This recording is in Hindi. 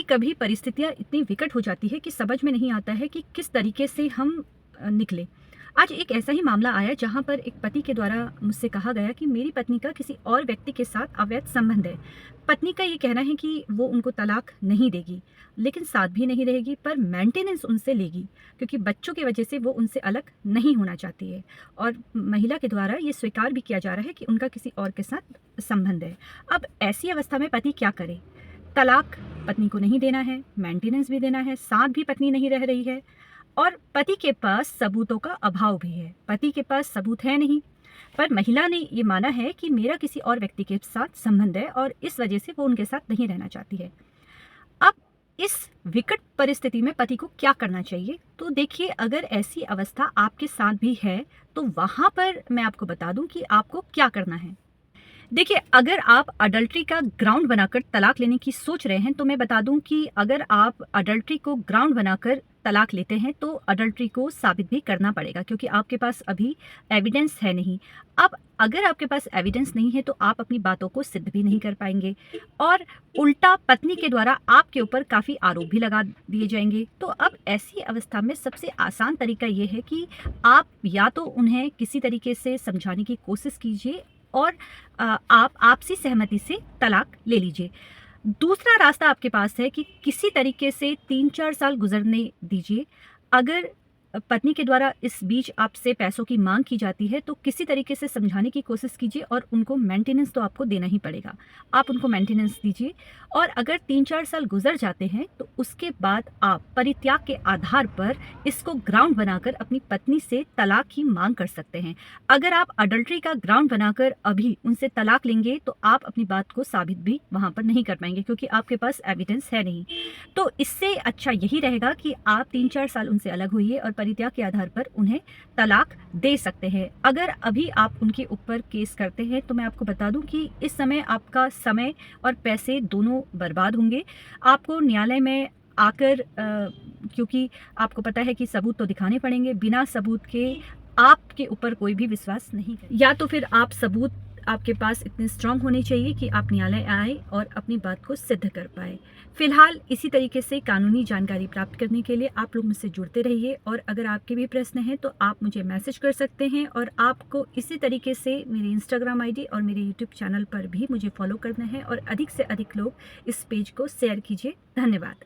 कभी परिस्थितियाँ इतनी विकट हो जाती है कि समझ में नहीं आता है कि किस तरीके से हम निकले। आज एक ऐसा ही मामला आया जहाँ पर एक पति के द्वारा मुझसे कहा गया कि मेरी पत्नी का किसी और व्यक्ति के साथ अवैध संबंध है। पत्नी का ये कहना है कि वो उनको तलाक नहीं देगी, लेकिन साथ भी नहीं रहेगी, पर मेंटेनेंस उनसे लेगी, क्योंकि बच्चों की वजह से वो उनसे अलग नहीं होना चाहती है। और महिला के द्वारा ये स्वीकार भी किया जा रहा है कि उनका किसी और के साथ संबंध है। अब ऐसी अवस्था में पति क्या करे? तलाक पत्नी को नहीं देना है, मेंटेनेंस भी देना है, साथ भी पत्नी नहीं रह रही है, और पति के पास सबूतों का अभाव भी है। पति के पास सबूत है नहीं, पर महिला ने ये माना है कि मेरा किसी और व्यक्ति के साथ संबंध है और इस वजह से वो उनके साथ नहीं रहना चाहती है। अब इस विकट परिस्थिति में पति को क्या करना चाहिए? तो देखिए, अगर ऐसी अवस्था आपके साथ भी है तो वहाँ पर मैं आपको बता दूं कि आपको क्या करना है। देखिए, अगर आप अडल्ट्री का ग्राउंड बनाकर तलाक लेने की सोच रहे हैं तो मैं बता दूं कि अगर आप अडल्ट्री को ग्राउंड बनाकर तलाक लेते हैं तो अडल्ट्री को साबित भी करना पड़ेगा, क्योंकि आपके पास अभी एविडेंस है नहीं। अब अगर आपके पास एविडेंस नहीं है तो आप अपनी बातों को सिद्ध भी नहीं कर पाएंगे, और उल्टा पत्नी के द्वारा आपके ऊपर काफ़ी आरोप भी लगा दिए जाएंगे। तो अब ऐसी अवस्था में सबसे आसान तरीका ये है कि आप या तो उन्हें किसी तरीके से समझाने की कोशिश कीजिए और आप आपसी सहमति से तलाक ले लीजिए। दूसरा रास्ता आपके पास है कि किसी तरीके से 3-4 साल गुजरने दीजिए। अगर पत्नी के द्वारा इस बीच आपसे पैसों की मांग की जाती है तो किसी तरीके से समझाने की कोशिश कीजिए, और उनको मेंटेनेंस तो आपको देना ही पड़ेगा। आप उनको मेंटेनेंस दीजिए, और अगर 3-4 साल गुजर जाते हैं तो उसके बाद आप परित्याग के आधार पर इसको ग्राउंड बनाकर अपनी पत्नी से तलाक की मांग कर सकते हैं। अगर आप अडल्ट्री का ग्राउंड बनाकर अभी उनसे तलाक लेंगे तो आप अपनी बात को साबित भी वहाँ पर नहीं कर पाएंगे, क्योंकि आपके पास एविडेंस है नहीं। तो इससे अच्छा यही रहेगा कि आप 3-4 साल उनसे अलग होइए और परित्याग के आधार पर उन्हें तलाक दे सकते हैं। अगर अभी आप उनके ऊपर केस करते हैं तो मैं आपको बता दूं कि इस समय आपका समय और पैसे दोनों बर्बाद होंगे। आपको न्यायालय में आकर क्योंकि आपको पता है कि सबूत तो दिखाने पड़ेंगे, बिना सबूत के आपके ऊपर कोई भी विश्वास नहीं करे। या तो फिर आप सबूत आपके पास इतने स्ट्रांग होने चाहिए कि आप न्यायालय आए और अपनी बात को सिद्ध कर पाए। फिलहाल इसी तरीके से कानूनी जानकारी प्राप्त करने के लिए आप लोग मुझसे जुड़ते रहिए, और अगर आपके भी प्रश्न हैं तो आप मुझे मैसेज कर सकते हैं, और आपको इसी तरीके से मेरे इंस्टाग्राम आईडी और मेरे यूट्यूब चैनल पर भी मुझे फॉलो करना है, और अधिक से अधिक लोग इस पेज को शेयर कीजिए। धन्यवाद।